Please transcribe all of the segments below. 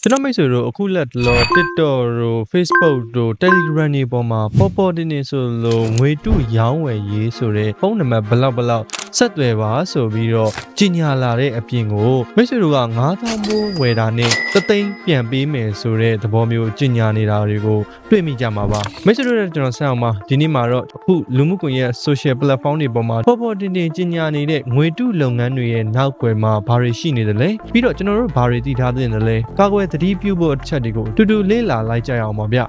ကျွန်တော်မိတ်ဆွေတို့အခုလက်လော TikTok တို့ Facebook တို့ Telegram တွေပေါ်မှာပေါ်တင်နေဆိုလို့ငွေတုရောင်းဝယ်ရေးဆိုတဲ့ဖုန်းနံပါတ်ဘလောက်ဆက်သွယ်ပါဆိုပြီးတော့ကြီးညာလာတဲ့အပြင်ကိုမိတ်ဆွေတို့က9000မိုးဝယ်တာနဲ့သသိန်းပြန်ပေးမယ်ဆိုတဲ့သဘောမျိုးကြီးညာနေတာတွေကိုတွေ့မိကြမှာပါမိတ်ဆွေတို့လည်းကျွန်တော်ဆက်အောင်ပါဒီနေ့မှာတော့အခုလူမှုကွန်ရက် social platform တွေပေါ်မှာပေါ်တင်ကြီးညာနေတဲ့ငွေတုလုပ်ငန်းတွေရဲ့နောက်ွယ်မှာဘာတွေရှိနေတယ်လဲပြီးတော့ကျွန်တော်တို့ဘာတွေသိထားသင့်တယ်လဲကာကွယ်သတိပြုဖို့အချက်တွေကိုတူတူလေးလာလိုက်ကြရအောင်ပါဗျ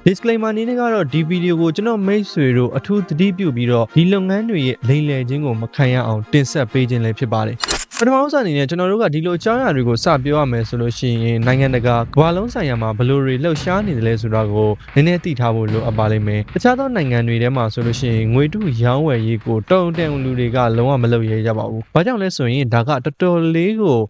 disclaimer အနေနဲ့ကတော့ဒီဗီဒီယိုကိုကျွန်တော်မိတ်ဆွေတို့အထူးသတိပြုပြီးတော့ဒီလုပ်ငန်းတွေရဲ့လိမ်လည်ခြင်းကိုမခံရအောင်တင်ဆက်ပေးခြင်းလည်းဖြစ်ပါတယ်ပထမဆုံးအနေနဲ့ကျွန်တော်တို့ကဒီလိုအကြောင်းအရာတွေကိုစပြောရမယ်ဆိုလို့ရှိရင်နိုင်ငံတကာကမ္ဘာလုံးဆိုင်ရာမှာဘယ်လိုတွေလှုပ်ရှားနေတယ်လဲဆိုတာကိုနည်းနည်းသိထားဖို့လိုအပ်ပါလိမ့်မယ်တခြားသောနိုင်ငံတွေထဲမှာဆိုလို့ရှိရင်ငွေတုရောင်းဝယ်ရေးကိုတုံတန်လူတွေကလုံးဝမလုပ်ရဲကြပါဘူး။ဘာကြောင့်လဲဆိုရင်ဒါကတော်တော်လေးကို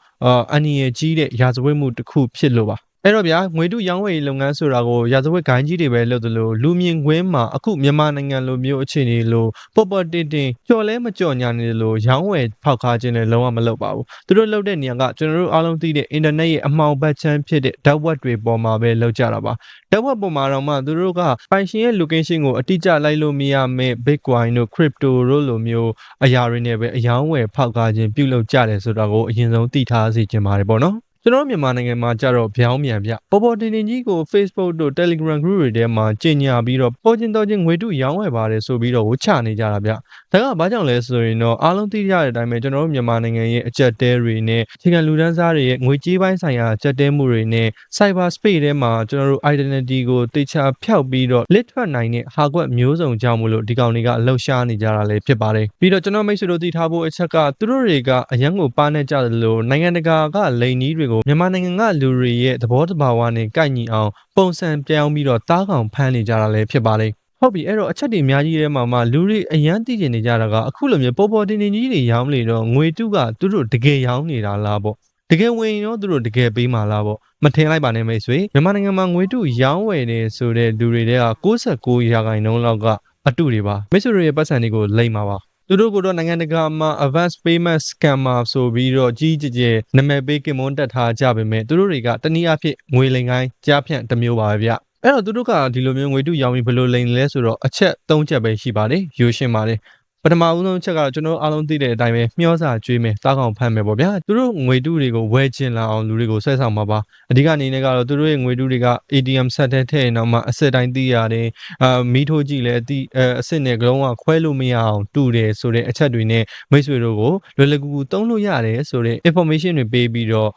အန္တရာယ်ကြီးတဲ့ရာဇဝတ်မှုတစ်ခုဖြစ်လို့ပါအဲ့တော့ဗျာငွေတုရောင်းဝယ်ရေးလုပ်ငန်းဆိုတာကိုရာဇဝတ်ဂိုင်းကြီးတွေပဲလုပ်တယ်လို့လူမြင်ကွင်းမှာအခုမြန်မာနိုင်ငံလိုမျိုးအခြေအနေလိုပေါ်တင်ကြော်လဲမကြော်ညာနေလို့ရောင်းဝယ်ဖောက်ကားခြင်းလည်းလုံးဝမလုပ်ပါဘူးသူတို့လုပ်တဲ့နေရာကကျွန်တော်တို့အားလုံးသိတဲ့အင်တာနက်ရဲ့အမှောင်ဘက်ချမ်းဖြစ်တဲ့ဓာတ်ဝက်တွေပေါ်မှာပဲလုပ်ကြတာပါဓာတ်ဝက်ပေါ်မှာတော့မှသူတို့ကပိုင်ရှင်ရဲ့ location ကိုအတိအကျလိုက်လို့မရမဲ့ Bitcoin တို့ Crypto တို့လိုမျိုးအရာတွေနဲ့ပဲအယောင်းဝယ်ဖောက်ကားခြင်းပြုလုပ်ကြတယ်ဆိုတာကိုအရင်ဆုံးသိထားစေချင်ပါတယ်ပေါ့နော်ကျွန်တော်မြန်မာနိုင်ငံမှာကြတော့ဗျောင်းမြန်ဗျပေါ်တင်ကြီးကို Facebook တို့ Telegram group တွေထဲမှာကြေညာပြီးတော့ပေါ်ချင်းတော်ချင်းငွေတုရောင်းဝယ်ပါတယ်ဆိုပြီးတော့ဝချနေကြတာဗျဒါကဘာကြောင့်လဲဆိုရင်တော့အားလုံးသိကြတဲ့အတိုင်းပဲကျွန်တော်တို့မြန်မာနိုင်ငံရဲ့အကြက်တဲတွေနဲ့အခြေခံလူတန်းစားတွေရဲ့ငွေကြေးပိုင်းဆိုင်ရာအကြက်တဲမှုတွေနဲ့ cyber space ထဲမှာကျွန်တော်တို့ identity ကိုတေချာဖျောက်ပြီးတော့ list ထွက်နိုင်တဲ့ဟာကွက်မျိုးစုံကြောင့်မလို့ဒီကောင်တွေကလှုပ်ရှားနေကြတာလည်းဖြစ်ပါတယ်ပြီးတော့ကျွန်တော်မိတ်ဆွေတို့သိထားဖို့အချက်ကသူတို့တွေကအရန်ကိုပါနေကြတယ်လို့နိုင်ငံတကာကလိန်ကြီးတွေကိုမြန်မာနိုင်ငံကလူတွေရဲ့သဘောတဘာဝနဲ့ကိုက်ညီအောင်ပုံစံပြောင်းပြီးတော့တားကောင်ဖမ်းနေကြတာလည်းဖြစ်ပါတယ်ဟုတ်ပြီအဲ့တော့အချက်တွေအများကြီးထဲမှာလူတွေအရန်သိကျင်နေကြတာကအခုလိုမျိုးပေါ်တင်ကြီးတွေရောင်းနေတော့ငွေတုကသူတို့တကယ်ရောင်းနေတာလားပေါ့တကယ်ဝင်ရောသူတို့တကယ်ပေးမှာလားပေါ့မထင်လိုက်ပါနဲ့မိတ်ဆွေမြန်မာနိုင်ငံမှာငွေတုရောင်းဝယ်နေဆိုတဲ့လူတွေတဲက69%လောက်ကအတုတွေပါမိတ်ဆွေတို့ရဲ့ပတ်စံတွေကိုလိမ့်ပါပါသူတို့ကတော့နိုင်ငံတကာမှာ advance payment scammer ဆိုပြီးတော့ကြီးကြဲနာမည်ပေးကင်မွန်းတက်ထားကြပေမဲ့သူတို့တွေကတနည်းအားဖြင့်ငွေလိမ်ကိုင်းကြားဖြန့်တစ်မျိုးပါပဲဗျအဲ့တော့သူတို့ကဒီလိုမျိုးငွေတုရောင်းပြီးဘယ်လိုလိမ်လဲဆိုတော့အချက်၃ချက်ပဲရှိပါတယ်ရိုးရှင်းပါတယ်ပထမဦးဆုံးချက်ကတော့ကျွန်တော်အားလုံးသိတဲ့အတိုင်းပဲမျောစာကျွေးမယ်တားကောင်ဖမ်းမယ်ပေါ့ဗျာသူတို့ငွေတုတွေကိုဝယ်ချင်လာအောင်လူတွေကိုဆွဲဆောင်မှာပါအဓိကအနေနဲ့ကတော့သူတို့ရဲ့ငွေတုတွေက ATM ဆက်တဲ့ထည့်ရင်တော့မှအစစ်တိုင်းသိရတယ်မီးထိုးကြည့်လဲအစစ်နဲ့ကလုံးကခွဲလို့မရအောင်တူတယ်ဆိုတဲ့အချက်တွေနဲ့မိတ်ဆွေတို့ကိုလွယ်လွယ်ကူကူသုံးလို့ရတယ်ဆိုတဲ့ information တွေပေးပြီးတော့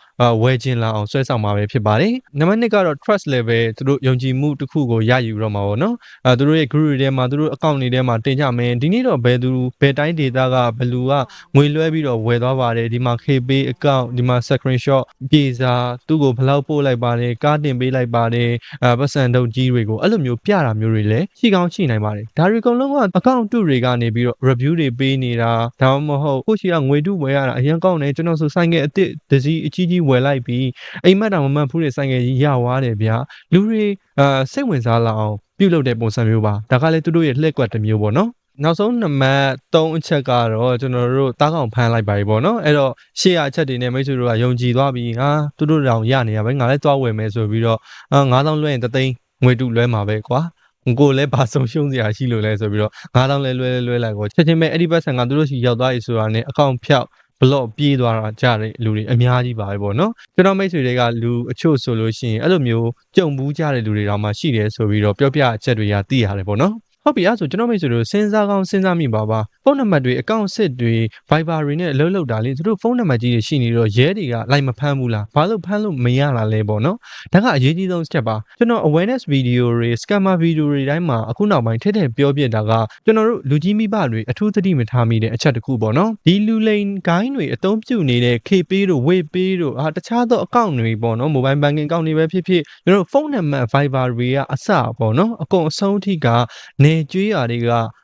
ဝယ်ချင်လာအောင်ဆွဲဆောင်မှာပဲဖြစ်ပါတယ်နံပါတ်2ကတော့ trust level သူတို့ယုံကြည်မှုတစ်ခုကိုရယူတော့မှာပေါ့နော်သူတို့ရဲ့ group တွေထဲမှာသူတို့ account တွေထဲမှာတင်ကြမယ်ဒီနေ့တော့ဘယ်တိုင်း data ကဘယ်လူကငွေလွှဲပြီးတော့ဝယ်သွားပါတယ်ဒီမှာ KPay account ဒီမှာ screenshot ပြေစာသူ့ကိုဘယ်လောက်ပို့လိုက်ပါတယ်ကားတင်ပေးလိုက်ပါတယ်ပတ်စံတုပ်ကြီးတွေကိုအဲ့လိုမျိုးပြတာမျိုးတွေလည်းရှိကောင်းရှိနိုင်ပါတယ်ဒါတွေအကုန်လုံးက account တူတွေကနေပြီးတော့ review တွေပေးနေတာဒါမှမဟုတ်ကိုရှိကငွေတုဝယ်ရတာအရင်ကောင်းတယ်ကျွန်တော်ဆိုဆိုင်ကယ်အစ်စ်တစည်းအကြီးကြီးဝယ်လိုက်ပြီးအိမ်မက်တောင်မမှတ်ဘူးတဲ့ဆိုင်ကယ်ကြီးရသွားတယ်ဗျာလူတွေစိတ်ဝင်စားလာအောင်ပြုလုပ်တဲ့ပုံစံမျိုးပါဒါကလည်းသူတို့ရဲ့လှည့်ကွက်တစ်မျိုးပေါ့နော်နောက်ဆုံးနံပါတ်3အချက်ကတော့ကျွန်တော်တို့တားကောင်ဖမ်းလိုက်ပါပြီပေါ့နော်အဲ့တော့ရှေ့ရအချက်တွေနဲ့မိတ်ဆွေတို့ကယုံကြည်သွားပြီးဟာသူတို့တောင်ရနေရပဲငါလည်းသွားဝယ်မယ်ဆိုပြီးတော့9000လွှဲရင်3သိန်းငွေတုလွှဲမှာပဲကွာကိုလည်းဘာဆုံးရှုံးစရာရှိလို့လဲဆိုပြီးတော့9000လဲလွှဲလိုက်ကိုချက်ချင်းပဲအဲ့ဒီဘက်ဆန်ကသူတို့စီရောက်သွားပြီဆိုတာနဲ့အကောင့်ဖြောက်ဘလော့ပြေးသွားတာကြတဲ့လူတွေအများကြီးပါပဲပေါ့နော်ကျွန်တော်မိတ်ဆွေတွေကလူအချို့ဆိုလို့ရှိရင်အဲ့လိုမျိုးကြုံဘူးကြတဲ့လူတွေတောင်မှရှိတယ်ဆိုပြီးတော့ပြောပြအချက်တွေကသိရတယ်ပေါ့နော်ဟုတ်ပြီအဲ့ဆိုကျွန်တော်မိတ်ဆွေတို့စဉ်းစားကောင်းစဉ်းစားမိပါဖုန်းနံပါတ်တွေအကောင့်စစ်တွေ Viber တွေနဲ့အလုပ်လုပ်တာလေသူတို့ဖုန်းနံပါတ်ကြီးတွေရှိနေတော့ရဲတွေကလိုက်မဖမ်းဘူးလားဘာလို့ဖမ်းလို့မရလာလဲပေါ့နော်ဒါကအရေးကြီးဆုံး step ပါကျွန်တော် awareness video တွေ scammer video တွေတိုင်းမှာအခုနောက်ပိုင်းထက်ပြောပြတာကကျွန်တော်တို့လူကြီးမိဘတွေအထူးသတိမထားမိတဲ့အချက်တစ်ခုပေါ့နော်ဒီလူလိန်ဂိုင်းတွေအသုံးပြုနေတဲ့ KPay တို့ Waypay တို့တခြားသောအကောင့်တွေပေါ့နော် mobile banking အကောင့်တွေပဲဖြစ်ဖြစ်ကျွန်တော်တို့ဖုန်းနံပါတ် Viber တွေကအစပေါ့နော်အကုန်အဆုံးအထိကနေကျွေးရာတွေ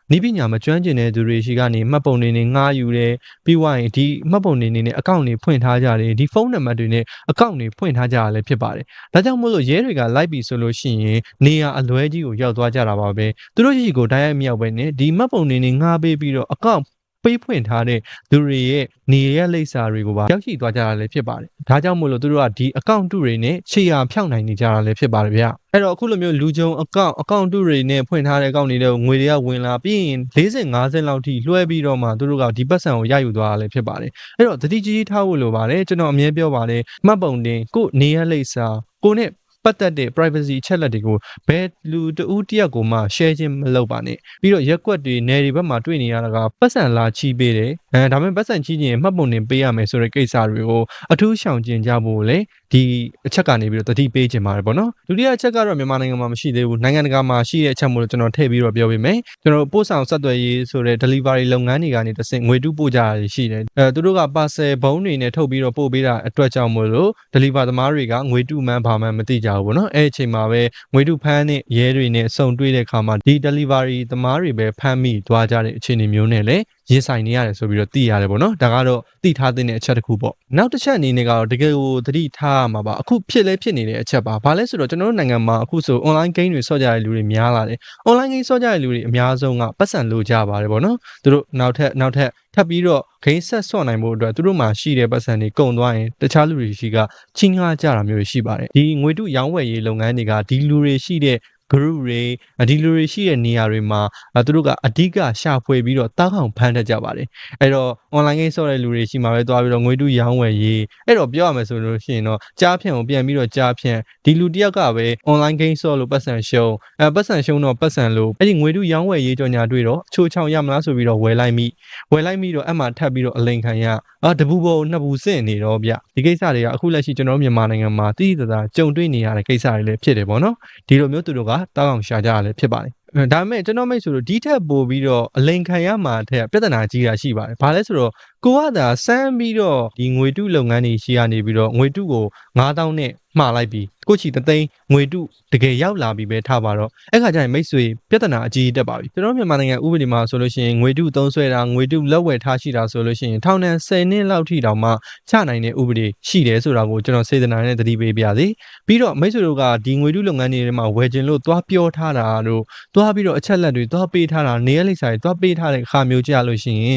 ကနိပညာမကျွမ်းကျင်တဲ့သူတွေရှိကနေမှတ်ပုံတွေနဲ့ငှားယူတယ်ပြီးွားရင်ဒီမှတ်ပုံတွေနဲ့အကောင့်တွေဖွင့်ထားကြတယ်ဒီဖုန်းနံပါတ်တွေနဲ့အကောင့်တွေဖွင့်ထားကြရလဲဖြစ်ပါတယ်ဒါကြောင့်မို့လို့ရဲတွေကလိုက်ပြီဆိုလို့ရှိရင်နေရာအလွဲကြီးကိုရောက်သွားကြတာပါပဲသူတို့ရှိကိုတိုက်ရိုက်မရောက်ပဲနဲ့ဒီမှတ်ပုံတွေနဲ့ငှားပေးပြီးတော့အကောင့် ပေးဖွင့်ထားတဲ့သူတွေရဲ့နေရလိပ်စာတွေကိုပါရောက်ရှိသွားကြတာလည်းဖြစ်ပါတယ်ဒါကြောင့်မို့လို့သူတို့ကဒီအကောင့်တုတွေနဲ့ခြေရာဖြောင်းနိုင်နေကြတာလည်းဖြစ်ပါတယ်ဗျအဲ့တော့အခုလိုမျိုးလူကြုံအကောင့်တုတွေနဲ့ဖွင့်ထားတဲ့အကောင့်တွေတော့ငွေတွေကဝင်လာပြီးရင်40-50လောက်ထိလွှဲပြီးတော့မှသူတို့ကဒီပတ်စံကိုရယူသွားတာလည်းဖြစ်ပါတယ်အဲ့တော့တတိကြီးထားဖို့လိုပါတယ်ကျွန်တော်အမြဲပြောပါတယ်မှတ်ပုံတင်ကိုနေရလိပ်စာကိုနဲ့ပတ်သက်တဲ့ privacy အချက်လက်တွေကိုဘယ်လူတဦးတယောက်ကိုမှ share ခြင်းမလုပ်ပါနဲ့ပြီးတော့ရက်ကွက်တွေနယ်တွေဘက်မှာတွေ့နေရတာကပတ်စံလာချီးပေးတယ်ဒါပေမဲ့ပတ်စံချီးခြင်းမှတ်ပုံတင်ပေးရမယ်ဆိုတဲ့ကိစ္စတွေကိုအထူးရှောင်ကျဉ်ကြဖို့လေဒီအချက်ကနေပြီးတော့တတိပေးခြင်းပါတယ်ပေါ့နော်ဒုတိယအချက်ကတော့မြန်မာနိုင်ငံမှာမရှိသေးဘူးနိုင်ငံတကာမှာရှိတဲ့အချက်မို့လို့ကျွန်တော်ထည့်ပြီးတော့ပြောပေးမယ်ကျွန်တော်ပို့ဆောင်ဆက်သွယ်ရေးဆိုတဲ့ delivery လုပ်ငန်းတွေကနေတစ်ဆင့်ငွေတုပို့ကြရရှိတယ်သူတို့က parcel ဘုံတွေနဲ့ထုတ်ပြီးတော့ပို့ပေးတာအတွက်ကြောင့်မို့လို့ deliver သမားတွေကငွေတုမှန်းဘာမှန်းမသိကြဘူးပေါ့နော်အဲ့အချိန်မှာပဲငွေတုဖမ်းနဲ့ရဲတွေနဲ့စုံတွေ့တဲ့အခါမှာဒီ delivery သမားတွေပဲဖမ်းမိသွားကြတဲ့အခြေအနေမျိုးနဲ့လည်းရင်ဆိုင်နေရတယ်ဆိုပြီးတော့သိရတယ်ပေါ့နော်ဒါကတော့သိထားတဲ့အချက်တစ်ခုပေါ့နောက်တစ်ချက်အနေနဲ့ကတော့တကယ်ကိုသတိထားရမှာပါအခုဖြစ်နေတဲ့အချက်ပါဘာလဲဆိုတော့ကျွန်တော်တို့နိုင်ငံမှာအခုဆို online game တွေဆော့ကြတဲ့လူတွေများလာတယ် online game ဆော့ကြတဲ့လူတွေအများဆုံးကပတ်စံလိုကြပါတယ်ပေါ့နော်သူတို့နောက်ထပ်ထပ်ပြီးတော့ game ဆက်ဆော့နိုင်ဖို့အတွက်သူတို့မှာရှိတဲ့ပတ်စံတွေကုန်သွားရင်တခြားလူတွေရှိကချင်းငှားကြတာမျိုးရှိပါတယ်ဒီငွေတုရောင်းဝယ်ရေးလုပ်ငန်းတွေကဒီလူတွေရှိတဲ့group တွေဒီလူတွေရှိတဲ့နေရာတွေမှာသူတို့ကအဓိကရှာဖွေပြီးတော့တောက်အောင်ဖမ်းတတ်ကြပါတယ်အဲ့တော့ online game ဆော့တဲ့လူတွေရှိမှာပဲသွားပြီးတော့ငွေတုရောင်းဝယ်ရေးအဲ့တော့ပြောရမယ်ဆိုလို့ရှိရင်တော့ကြားဖြန့်ကိုပြန်ပြီးတော့ကြားဖြန့်ဒီလူတယောက်ကပဲ online game ဆော့လို့ပတ်စံရှုံးပတ်စံရှုံးတော့ပတ်စံလို့အဲ့ဒီငွေတုရောင်းဝယ်ရေးကြော်ညာတွေ့တော့ချိုးချောင်ရမလားဆိုပြီးတော့ဝယ်လိုက်မိတော့အဲ့မှာထပ်ပြီးတော့အလိန်ခံရတပူပေါ်နှစ်ပူစင့်နေတော့ဗျဒီကိစ္စတွေကအခုလက်ရှိကျွန်တော်မြန်မာနိုင်ငံမှာတိတိကျကျကြုံတွေ့နေရတဲ့ကိစ္စတွေလည်းဖြစ်တယ်ပေါ့နော်ဒီလိုမျိုးသူတို့ကတောက်အောင်ရှာကြရလည်းဖြစ်ပါတယ်ဒါပေမဲ့ကျွန်တော်မိတ်ဆိုလို့ဒီထက်ပိုပြီးတော့အလိန်ခံရမှာတဲ့ပြဿနာကြီးတာရှိပါတယ်ဘာလဲဆိုတော့ကိုကသာစမ်းပြီးတော့ဒီငွေတုလုပ်ငန်းတွေရှိရနေပြီးတော့ငွေတုကို9000နဲ့မှားလိုက်ပြီးကိုချီ3သိန်းငွေတုတကယ်ရောက်လာပြီးပဲထားပါတော့အဲ့ခါကျရင်မိတ်ဆွေပြဿနာအကြီးတက်ပါပြီကျွန်တော်မြန်မာနိုင်ငံဥပဒေမှာဆိုလို့ရှိရင်ငွေတုသုံးဆွဲတာငွေတုလက်ဝယ်ထားရှိတာဆိုလို့ရှိရင်ထောင်ဒဏ်10နှစ်လောက်ထိတောင်မှချနိုင်တဲ့ဥပဒေရှိတယ်ဆိုတာကိုကျွန်တော်စေတနာနဲ့သတိပေးပါရစေပြီးတော့မိတ်ဆွေတို့ကဒီငွေတုလုပ်ငန်းတွေထဲမှာဝယ်ခြင်းလို့သွားပြောထားတာတို့သွားပြီးတော့အချက်လက်တွေသွားပေးထားတာနေရလိမ့်စာတွေသွားပေးထားတဲ့အခါမျိုးကြလို့ရှိရင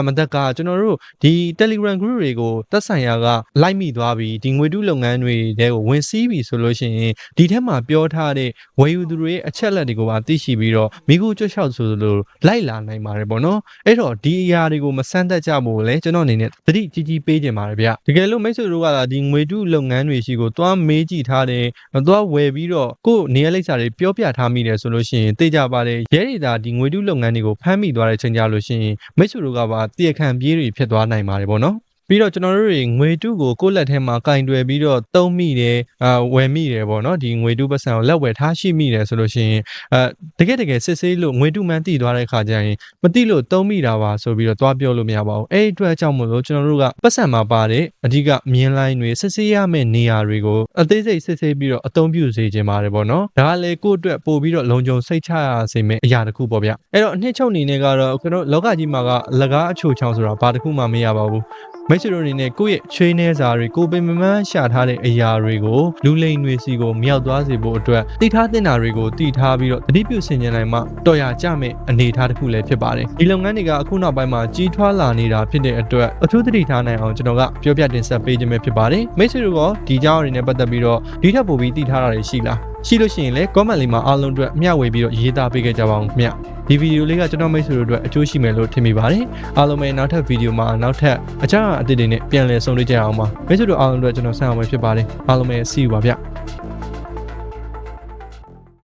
်မတက်ကကျွန်တော်တို့ဒီ Telegram group တွေကိုသက်ဆိုင်ရာကလိုက်မိသွားပြီးဒီငွေတုလုပ်ငန်းတွေတဲကိုဝင်စီးပြီးဆိုလို့ရှိရင်ဒီထက်မှာပြောထားတဲ့ဝယ်ယူသူတွေရဲ့အချက်လက်တွေကိုပါသိရှိပြီးတော့မိကူကြွချောက်ဆိုလိုလိုက်လာနိုင်ပါတယ်ပေါ့နော်အဲ့တော့ဒီအရာတွေကိုမစမ်းသပ်ကြဖို့လဲကျွန်တော်အနေနဲ့သတိကြီးကြီးပေးခြင်းပါတယ်ဗျတကယ်လို့မိတ်ဆွေတို့ကဒီငွေတုလုပ်ငန်းတွေရှိကိုသွားမေးကြည့်ထားတယ်သွားဝယ်ပြီးတော့ကို့နေရလိပ်စာတွေပြောပြထားမိတယ်ဆိုလို့ရှိရင်သိကြပါတယ်ရဲတွေသာဒီငွေတုလုပ်ငန်းတွေကိုဖမ်းမိသွားတဲ့ချိန်ကြလို့ရှိရင်မိတ်ဆွေတို့ကပါတည်ခံပြေးတွေဖြစ်သွားနိုင်ပါတယ်ပေါ့နော်ပြီးတော့ကျွန်တော်တို့တွေငွေတုကိုကိုယ့်လက်ထဲမှာကင်တွယ်ပြီးတော့သုံးမိတယ်ဝယ်မိတယ်ပေါ့နော်ဒီငွေတုပတ်စံကိုလက်ဝယ်ထားရှိမိတယ်ဆိုလို့ရှိရင်တကယ်စစ်ဆေးလို့ငွေတုမှန်းတည်သွားတဲ့ခါကျရင်မတိလို့သုံးမိတာပါဆိုပြီးတော့သွားပြောလို့မရပါဘူးအဲ့ဒီအတွက်ကြောင့်မို့လို့ကျွန်တော်တို့ကပတ်စံမှာပါတဲ့အဓိကမြင်းလိုင်းတွေစစ်ဆေးရမယ့်နေရာတွေကိုအသေးစိတ်စစ်ဆေးပြီးတော့အသုံးပြုစေခြင်းပါတယ်ပေါ့နော်ဒါကလေကိုယ့်အတွက်ပို့ပြီးတော့လုံခြုံစိတ်ချရစေမယ့်အရာတစ်ခုပေါ့ဗျအဲ့တော့အနှစ်ချုပ်အနေနဲ့ကတော့ကျွန်တော်လောကကြီးမှာကအလကားအချိုချောင်းဆိုတာဘာတစ်ခုမှမရပါဘူးမိတ်ဆွေတို့အနေနဲ့ကိုယ့်ရဲ့ချွေးနှဲစာတွေကိုပင်မမှန်းရှာထားတဲ့အရာတွေကိုလူလိမ်တွေစီကိုမြောက်သွားစေဖို့အတွက်သိထားတဲ့နာတွေကိုသိထားပြီးတော့အတိပြုဆင်ခြင်နိုင်မှတော်ရကြမဲ့အနေအထားတစ်ခုလည်းဖြစ်ပါတယ်ဒီလုပ်ငန်းတွေကအခုနောက်ပိုင်းမှာကြီးထွားလာနေတာဖြစ်တဲ့အတွက်အထူးသတိထားနိုင်အောင်ကျွန်တော်ကပြောပြတင်ဆက်ပေးခြင်းပဲဖြစ်ပါတယ်မိတ်ဆွေတို့ကဒီကြောင်းအနေနဲ့ပတ်သက်ပြီးတော့ဒီထက်ပိုပြီးသိထားတာတွေရှိလားရှိလို့ရှိရင်လည်း comment လေးမှာအားလုံးအတွက်မျှဝေပြီးတော့ရေးသားပေးခဲ့ကြပါအောင်ခင်ဗျဒီဗီဒီယိုလေးကကျွန်တော်မိတ်ဆွေတို့အတွက်အကျိုးရှိမယ်လို့ထင်မိပါတယ်အားလုံးပဲနောက်ထပ်ဗီဒီယိုမှာနောက်ထပ်အခြားအသစ်တွေနဲ့ပြန်လည်ဆုံတွေ့ကြအောင်ပါမိတ်ဆွေတို့အားလုံးအတွက်ကျွန်တော်ဆက်အောင်ပဲဖြစ်ပါတယ်အားလုံးပဲ see you ပါဗျ